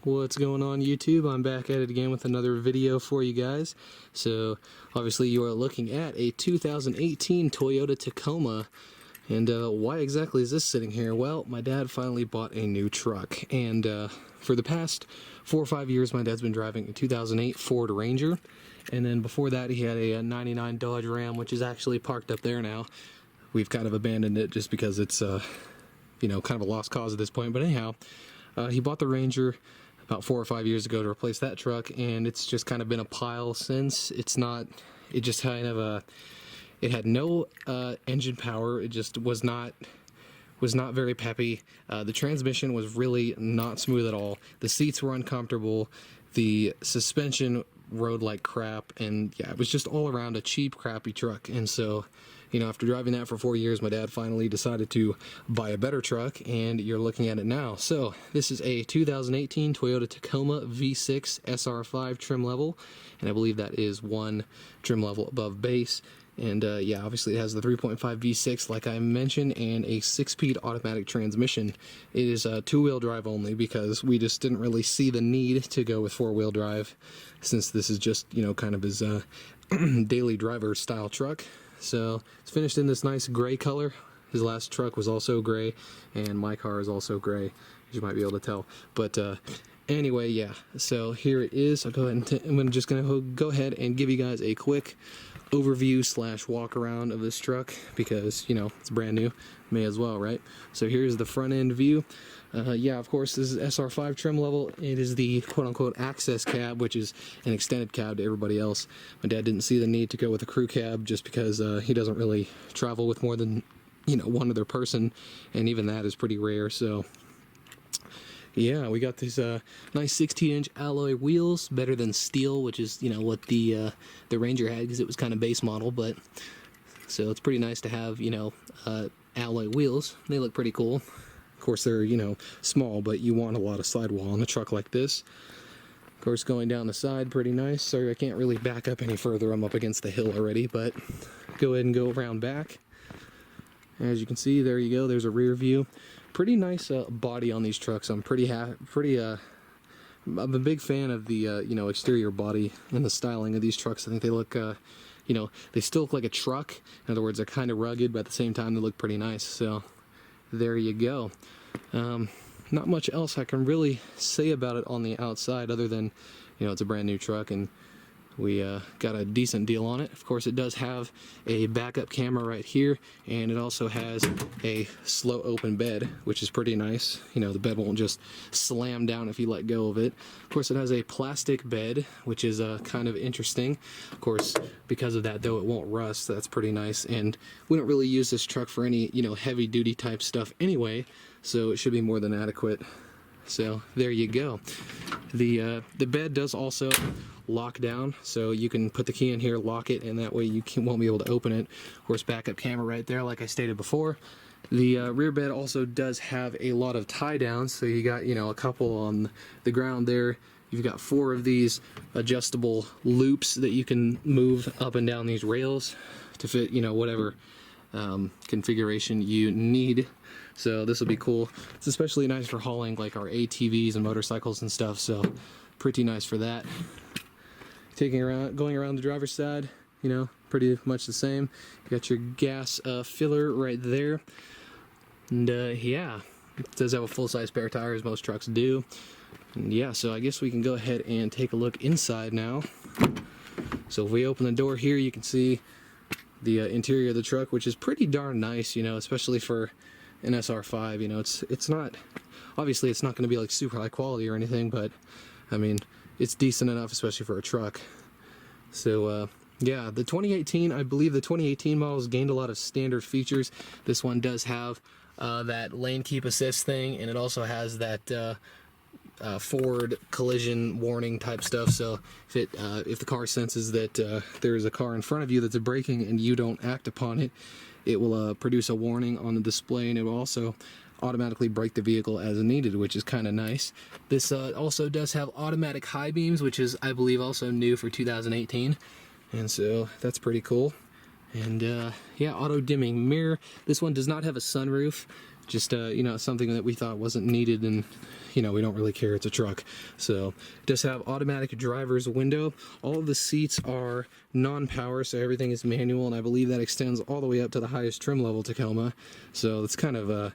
What's going on, YouTube? I'm back at it again with another video for you guys. So obviously you are looking at a 2018 Toyota Tacoma. And why exactly is this sitting here? Well, my dad finally bought a new truck, and for the past 4 or 5 years my dad's been driving a 2008 Ford Ranger, and then before that he had a 99 Dodge Ram, which is actually parked up there now. We've kind of abandoned it just because it's you know, kind of a lost cause at this point. But anyhow, he bought the Ranger about 4 or 5 years ago to replace that truck, and it's just kind of been a pile since. It just kind of it had no engine power. It just was not very peppy. The transmission was really not smooth at all. The seats were uncomfortable. The suspension rode like crap, and yeah, it was just all around a cheap, crappy truck. And so, you know, after driving that for 4 years, my dad finally decided to buy a better truck, and you're looking at it now. So this is a 2018 Toyota Tacoma V6 SR5 trim level, and I believe that is one trim level above base. And yeah, obviously it has the 3.5 V6 like I mentioned, and a 6-speed automatic transmission. It is two-wheel drive only because we just didn't really see the need to go with 4-wheel drive, since this is just, you know, kind of his daily driver style truck. So it's finished in this nice gray color. His last truck was also gray, and my car is also gray, as you might be able to tell. But anyway, yeah, so here it is. I'll go ahead and I'm just gonna go ahead and give you guys a quick overview slash walk around of this truck, because, you know, it's brand new, may as well, right? So here's the front end view. Yeah, of course, this is SR5 trim level. It is the quote-unquote access cab, which is an extended cab to everybody else. My dad didn't see the need to go with a crew cab just because he doesn't really travel with more than, you know, one other person, and even that is pretty rare. So yeah, we got these nice 16-inch alloy wheels, better than steel, which is, you know, what the Ranger had, because it was kind of base model. But so it's pretty nice to have, you know, alloy wheels. They look pretty cool. Of course, they're, you know, small, but you want a lot of sidewall on a truck like this. Of course, going down the side, pretty nice. Sorry, I can't really back up any further. I'm up against the hill already, but go ahead and go around back. As you can see, there you go. There's a rear view. Pretty nice body on these trucks. I'm I'm a big fan of the you know, exterior body and the styling of these trucks. I think they look, you know, they still look like a truck. In other words, they're kind of rugged, but at the same time, they look pretty nice. So there you go. Not much else I can really say about it on the outside, other than, you know, it's a brand new truck, and we got a decent deal on it. Of course, it does have a backup camera right here, and it also has a slow open bed, which is pretty nice. You know, the bed won't just slam down if you let go of it. Of course, it has a plastic bed, which is kind of interesting. Of course, because of that, though, it won't rust. That's pretty nice, and we don't really use this truck for any, you know, heavy duty type stuff anyway, so it should be more than adequate. So there you go. The bed does also lock down, so you can put the key in here, lock it, and that way you won't be able to open it. Of course, backup camera right there, like I stated before. The rear bed also does have a lot of tie downs, so you got, you know, a couple on the ground there. You've got 4 of these adjustable loops that you can move up and down these rails to fit, you know, whatever configuration you need. So this will be cool. It's especially nice for hauling like our ATVs and motorcycles and stuff, so pretty nice for that. Going around the driver's side, you know, pretty much the same. You got your gas filler right there, and yeah, it does have a full-size spare tire, as most trucks do. And yeah, so I guess we can go ahead and take a look inside now. So if we open the door here, you can see the interior of the truck, which is pretty darn nice, you know, especially for an SR5. You know, it's not, obviously it's not going to be like super high quality or anything, but I mean, it's decent enough, especially for a truck. So yeah, the 2018, I believe the 2018 models gained a lot of standard features. This one does have that lane keep assist thing, and it also has that forward collision warning type stuff. So if the car senses that there's a car in front of you that's braking and you don't act upon it, it will produce a warning on the display, and it will also automatically brake the vehicle as needed, which is kind of nice. This also does have automatic high beams, which is, I believe, also new for 2018, and so that's pretty cool. And yeah, auto dimming mirror. This one does not have a sunroof. just you know, something that we thought wasn't needed, and you know, we don't really care, it's a truck. So it does have automatic driver's window. All of the seats are non-power, so everything is manual, and I believe that extends all the way up to the highest trim level Tacoma. So it's kind of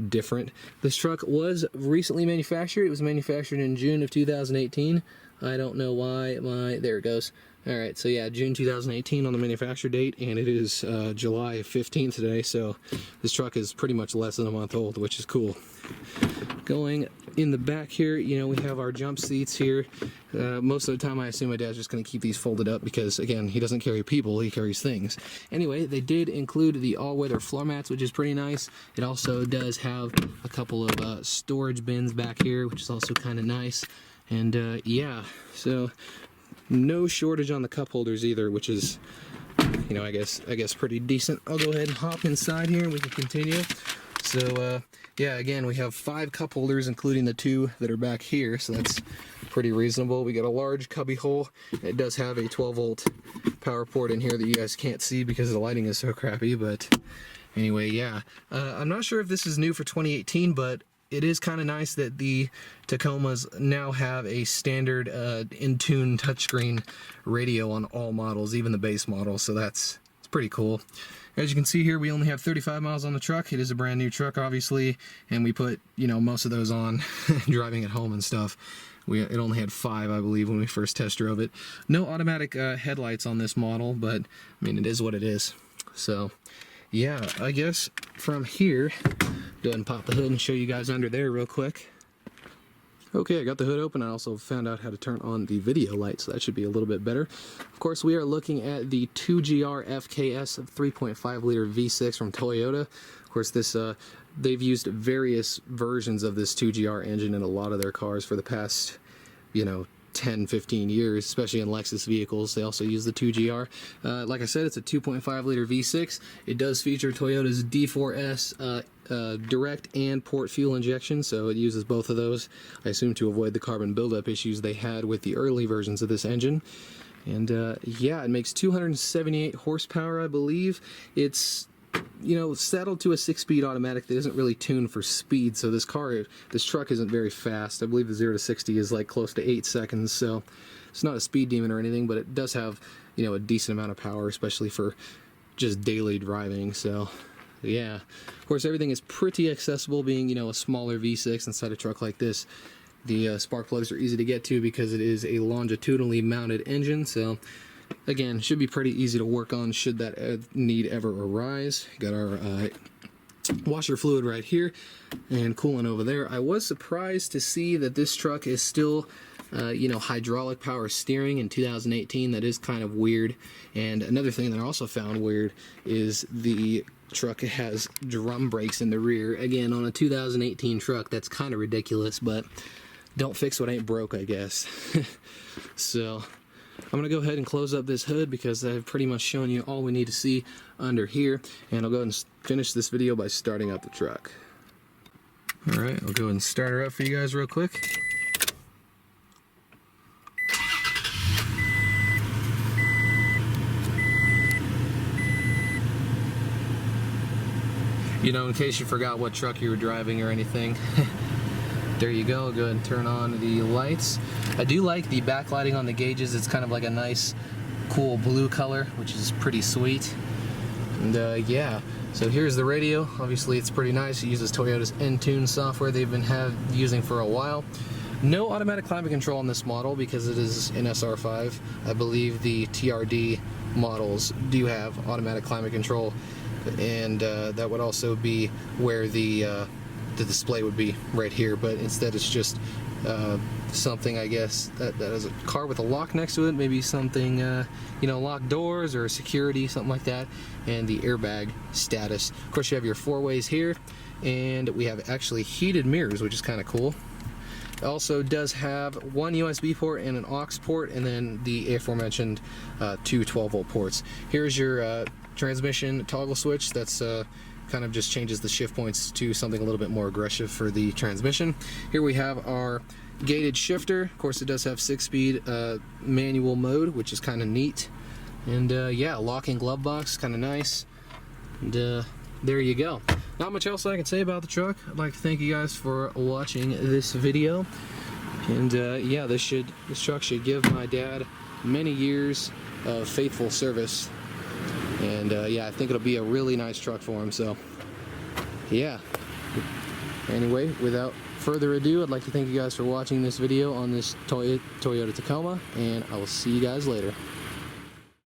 different. This truck was recently manufactured. It was manufactured in June of 2018. I don't know why there it goes. Alright, so yeah, June 2018 on the manufacture date, and it is July 15th today, so this truck is pretty much less than a month old, which is cool. Going in the back here, you know, we have our jump seats here. Most of the time I assume my dad's just going to keep these folded up because, again, he doesn't carry people, he carries things. Anyway, they did include the all-weather floor mats, which is pretty nice. It also does have a couple of storage bins back here, which is also kind of nice. And yeah, so no shortage on the cup holders either, which is, you know, I guess pretty decent. I'll go ahead and hop inside here and we can continue. So yeah, again, we have 5 cup holders, including the 2 that are back here, so that's pretty reasonable. We got a large cubby hole. It does have a 12-volt power port in here that you guys can't see because the lighting is so crappy, but anyway, yeah. I'm not sure if this is new for 2018, but it is kind of nice that the Tacomas now have a standard in-tune touchscreen radio on all models, even the base model, so it's pretty cool. As you can see here, we only have 35 miles on the truck. It is a brand new truck, obviously, and we put, you know, most of those on driving at home and stuff. It only had 5, I believe, when we first test drove it. No automatic headlights on this model, but, I mean, it is what it is. So, yeah, I guess from here, go ahead and pop the hood and show you guys under there real quick. Okay, I got the hood open. I also found out how to turn on the video light, so that should be a little bit better. Of course, we are looking at the 2GR FKS 3.5 liter V6 from Toyota. Of course, this they've used various versions of this 2GR engine in a lot of their cars for the past, you know, 10-15 years, especially in Lexus vehicles. They also use the 2GR. Like I said, it's a 2.5 liter V6. It does feature Toyota's D4S direct and port fuel injection, so it uses both of those, I assume, to avoid the carbon buildup issues they had with the early versions of this engine. And yeah, it makes 278 horsepower, I believe. It's, you know, saddled to a 6-speed automatic that isn't really tuned for speed, so this truck isn't very fast. I believe the 0 to 60 is like close to 8 seconds, so it's not a speed demon or anything, but it does have, you know, a decent amount of power, especially for just daily driving. So yeah, of course, everything is pretty accessible, being, you know, a smaller V6 inside a truck like this. The spark plugs are easy to get to because it is a longitudinally mounted engine, so again, should be pretty easy to work on should that need ever arise. Got our washer fluid right here and coolant over there. I was surprised to see that this truck is still you know, hydraulic power steering in 2018. That is kind of weird. And another thing that I also found weird is the truck has drum brakes in the rear. Again, on a 2018 truck, that's kind of ridiculous, but don't fix what ain't broke, I guess. So I'm going to go ahead and close up this hood because I've pretty much shown you all we need to see under here, and I'll go ahead and finish this video by starting up the truck. Alright, I'll go ahead and start her up for you guys real quick. You know, in case you forgot what truck you were driving or anything, there you go. Go ahead and turn on the lights. I do like the backlighting on the gauges. It's kind of like a nice, cool blue color, which is pretty sweet. And yeah, so here's the radio. Obviously, it's pretty nice. It uses Toyota's N-Tune software they've been using for a while. No automatic climate control on this model because it is an SR5. I believe the TRD models do have automatic climate control, and that would also be where the display would be right here, but instead it's just something, I guess, that has a car with a lock next to it, maybe something, you know, locked doors or security, something like that, and the airbag status. Of course, you have your 4-ways here, and we have actually heated mirrors, which is kind of cool. It also does have one USB port and an aux port, and then the aforementioned 2 12-volt ports. Here's your transmission toggle switch. That's kind of just changes the shift points to something a little bit more aggressive for the transmission. Here we have our gated shifter. Of course, it does have 6-speed manual mode, which is kind of neat. And yeah, locking glove box, kind of nice. And there you go. not much else I can say about the truck. I'd like to thank you guys for watching this video. And yeah, this truck should give my dad many years of faithful service. And yeah, I think it'll be a really nice truck for him. So yeah. Anyway, without further ado, I'd like to thank you guys for watching this video on this Toyota Tacoma, and I will see you guys later.